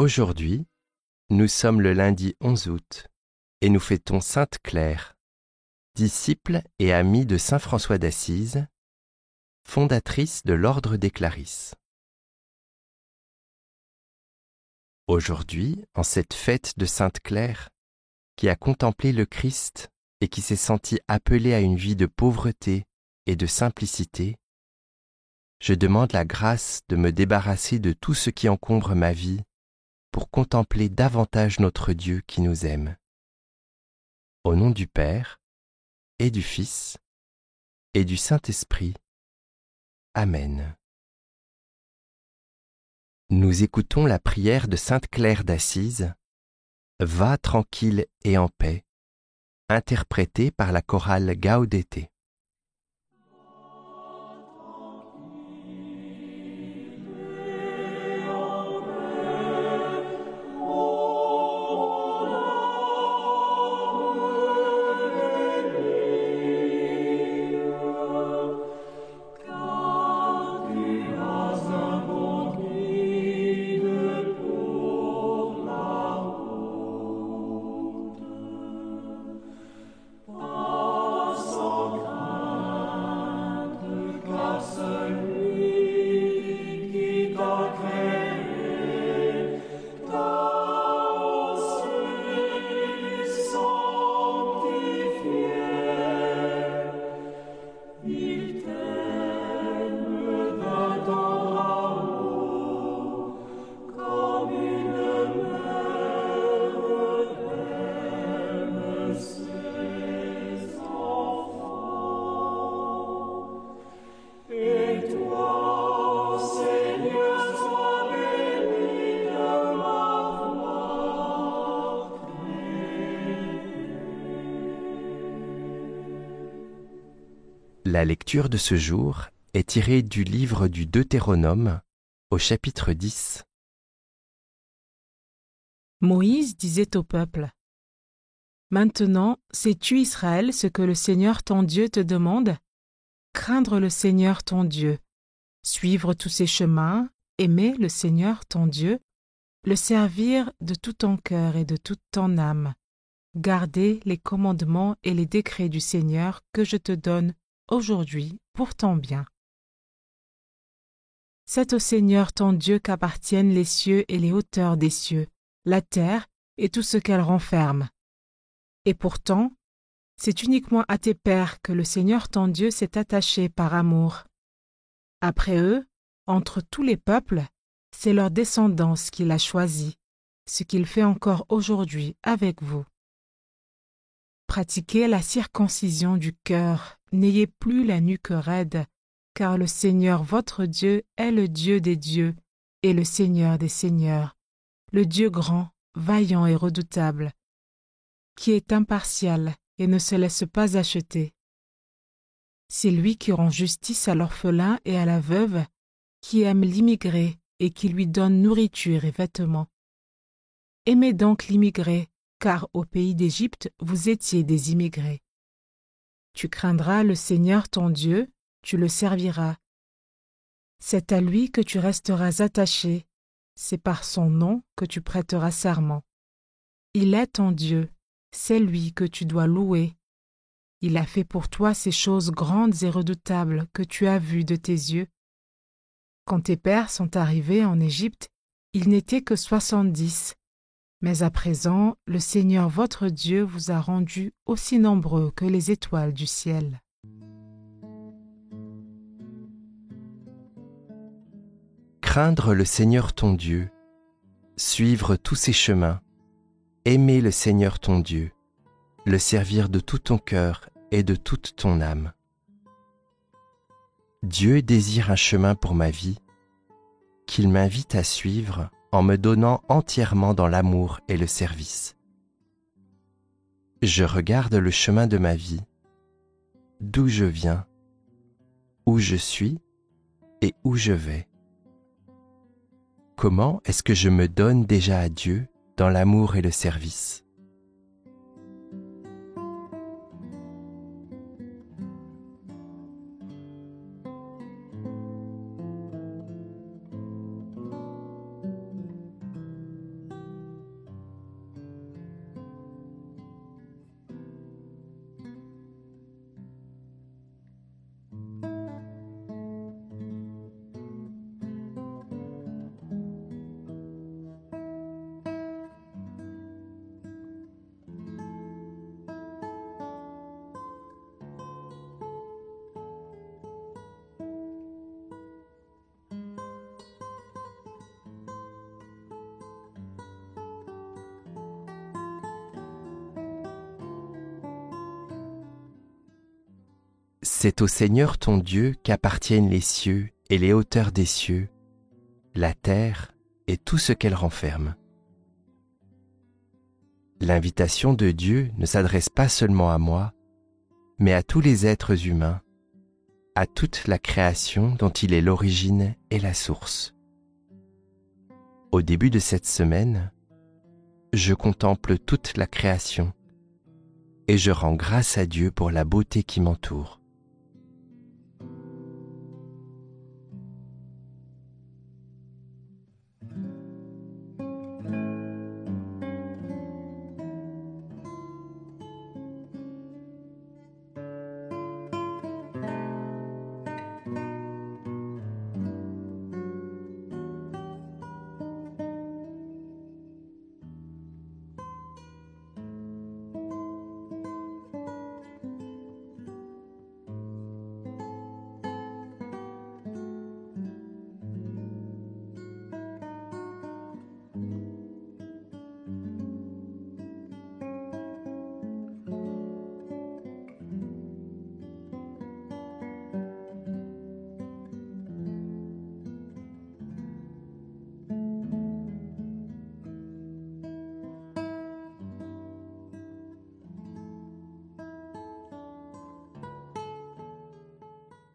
Aujourd'hui, nous sommes le lundi 11 août et nous fêtons Sainte Claire, disciple et amie de saint François d'Assise, fondatrice de l'Ordre des Clarisses. Aujourd'hui, en cette fête de Sainte Claire, qui a contemplé le Christ et qui s'est sentie appelée à une vie de pauvreté et de simplicité, je demande la grâce de me débarrasser de tout ce qui encombre ma vie pour contempler davantage notre Dieu qui nous aime. Au nom du Père, et du Fils, et du Saint-Esprit. Amen. Nous écoutons la prière de Sainte Claire d'Assise, « Va tranquille et en paix », interprétée par la chorale Gaudete. La lecture de ce jour est tirée du livre du Deutéronome, au chapitre 10. Moïse disait au peuple : « Maintenant, sais-tu, Israël, ce que le Seigneur ton Dieu te demande ? Craindre le Seigneur ton Dieu, suivre tous ses chemins, aimer le Seigneur ton Dieu, le servir de tout ton cœur et de toute ton âme, garder les commandements et les décrets du Seigneur que je te donne aujourd'hui pour ton bien. C'est au Seigneur ton Dieu qu'appartiennent les cieux et les hauteurs des cieux, la terre et tout ce qu'elle renferme. Et pourtant, c'est uniquement à tes pères que le Seigneur ton Dieu s'est attaché par amour. Après eux, entre tous les peuples, c'est leur descendance qu'il a choisie, ce qu'il fait encore aujourd'hui avec vous. Pratiquez la circoncision du cœur, n'ayez plus la nuque raide, car le Seigneur votre Dieu est le Dieu des dieux et le Seigneur des seigneurs, le Dieu grand, vaillant et redoutable, qui est impartial et ne se laisse pas acheter. C'est lui qui rend justice à l'orphelin et à la veuve, qui aime l'immigré et qui lui donne nourriture et vêtements. Aimez donc l'immigré, car au pays d'Égypte vous étiez des immigrés. Tu craindras le Seigneur ton Dieu, tu le serviras. C'est à lui que tu resteras attaché, c'est par son nom que tu prêteras serment. Il est ton Dieu, c'est lui que tu dois louer. Il a fait pour toi ces choses grandes et redoutables que tu as vues de tes yeux. Quand tes pères sont arrivés en Égypte, ils n'étaient que 70. Mais à présent, le Seigneur votre Dieu vous a rendus aussi nombreux que les étoiles du ciel. Craindre le Seigneur ton Dieu, suivre tous ses chemins, aimer le Seigneur ton Dieu, le servir de tout ton cœur et de toute ton âme. Dieu désire un chemin pour ma vie, qu'il m'invite à suivre en me donnant entièrement dans l'amour et le service. Je regarde le chemin de ma vie, d'où je viens, où je suis et où je vais. Comment est-ce que je me donne déjà à Dieu dans l'amour et le service ? C'est au Seigneur ton Dieu qu'appartiennent les cieux et les hauteurs des cieux, la terre et tout ce qu'elle renferme. L'invitation de Dieu ne s'adresse pas seulement à moi, mais à tous les êtres humains, à toute la création dont il est l'origine et la source. Au début de cette semaine, je contemple toute la création et je rends grâce à Dieu pour la beauté qui m'entoure.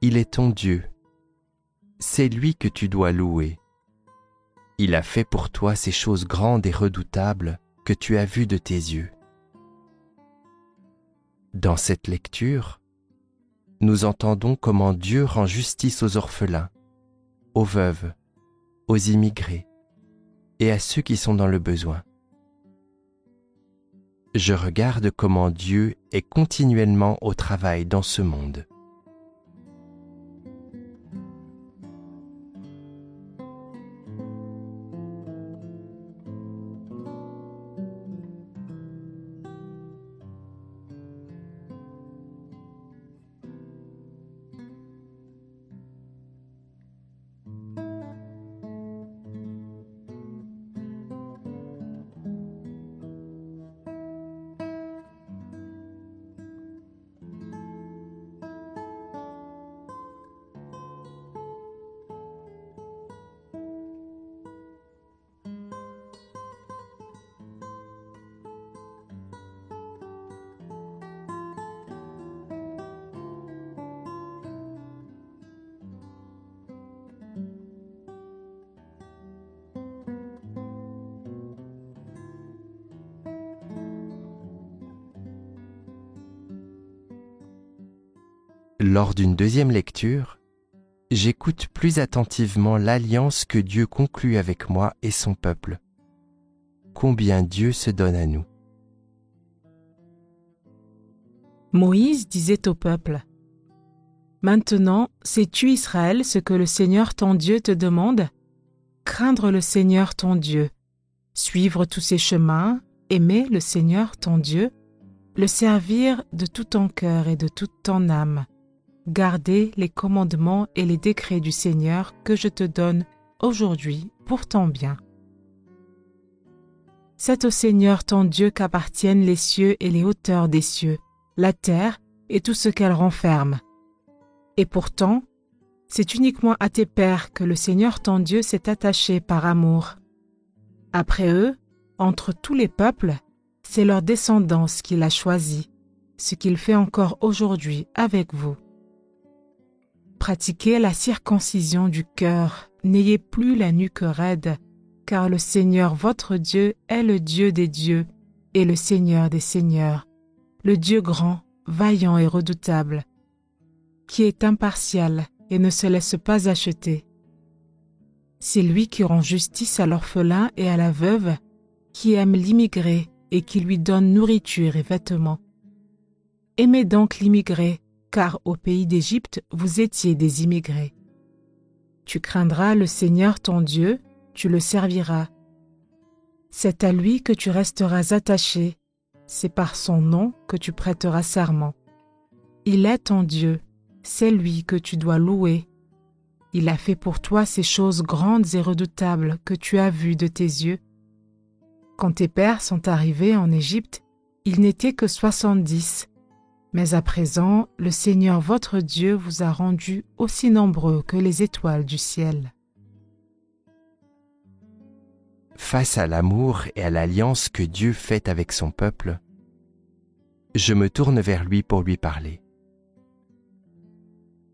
Il est ton Dieu, c'est lui que tu dois louer. Il a fait pour toi ces choses grandes et redoutables que tu as vues de tes yeux. Dans cette lecture, nous entendons comment Dieu rend justice aux orphelins, aux veuves, aux immigrés et à ceux qui sont dans le besoin. Je regarde comment Dieu est continuellement au travail dans ce monde. Lors d'une deuxième lecture, j'écoute plus attentivement l'alliance que Dieu conclut avec moi et son peuple. Combien Dieu se donne à nous. Moïse disait au peuple : « Maintenant, sais-tu, Israël, ce que le Seigneur ton Dieu te demande ? Craindre le Seigneur ton Dieu, suivre tous ses chemins, aimer le Seigneur ton Dieu, le servir de tout ton cœur et de toute ton âme, garder les commandements et les décrets du Seigneur que je te donne aujourd'hui pour ton bien. C'est au Seigneur ton Dieu qu'appartiennent les cieux et les hauteurs des cieux, la terre et tout ce qu'elle renferme. Et pourtant, c'est uniquement à tes pères que le Seigneur ton Dieu s'est attaché par amour. Après eux, entre tous les peuples, c'est leur descendance qu'il a choisie, ce qu'il fait encore aujourd'hui avec vous. Pratiquez la circoncision du cœur, n'ayez plus la nuque raide, car le Seigneur votre Dieu est le Dieu des dieux et le Seigneur des seigneurs, le Dieu grand, vaillant et redoutable, qui est impartial et ne se laisse pas acheter. C'est lui qui rend justice à l'orphelin et à la veuve, qui aime l'immigré et qui lui donne nourriture et vêtements. Aimez donc l'immigré, car au pays d'Égypte, vous étiez des immigrés. Tu craindras le Seigneur ton Dieu, tu le serviras. C'est à lui que tu resteras attaché, c'est par son nom que tu prêteras serment. Il est ton Dieu, c'est lui que tu dois louer. Il a fait pour toi ces choses grandes et redoutables que tu as vues de tes yeux. Quand tes pères sont arrivés en Égypte, ils n'étaient que 70. Mais à présent, le Seigneur votre Dieu vous a rendus aussi nombreux que les étoiles du ciel. Face à l'amour et à l'alliance que Dieu fait avec son peuple, je me tourne vers lui pour lui parler.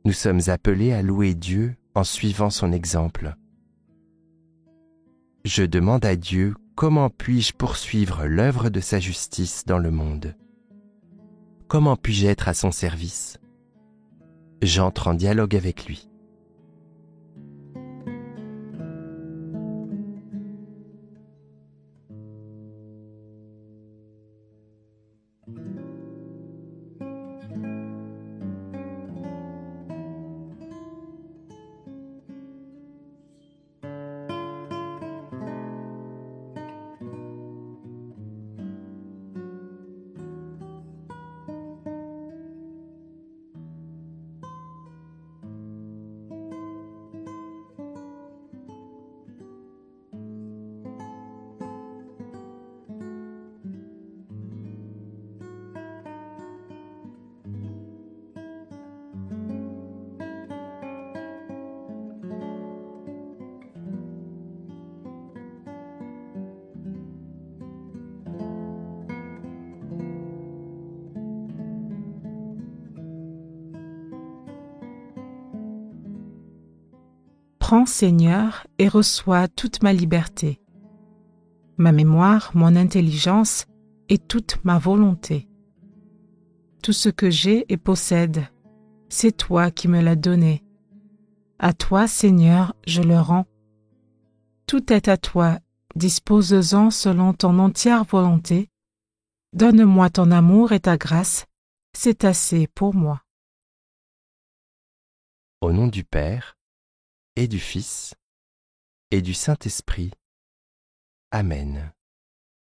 Nous sommes appelés à louer Dieu en suivant son exemple. Je demande à Dieu comment puis-je poursuivre l'œuvre de sa justice dans le monde. Comment puis-je être à son service? J'entre en dialogue avec lui. Prends, Seigneur, et reçois toute ma liberté, ma mémoire, mon intelligence et toute ma volonté. Tout ce que j'ai et possède, c'est toi qui me l'as donné. À toi, Seigneur, je le rends. Tout est à toi, dispose-en selon ton entière volonté. Donne-moi ton amour et ta grâce, c'est assez pour moi. Au nom du Père, et du Fils, et du Saint-Esprit. Amen.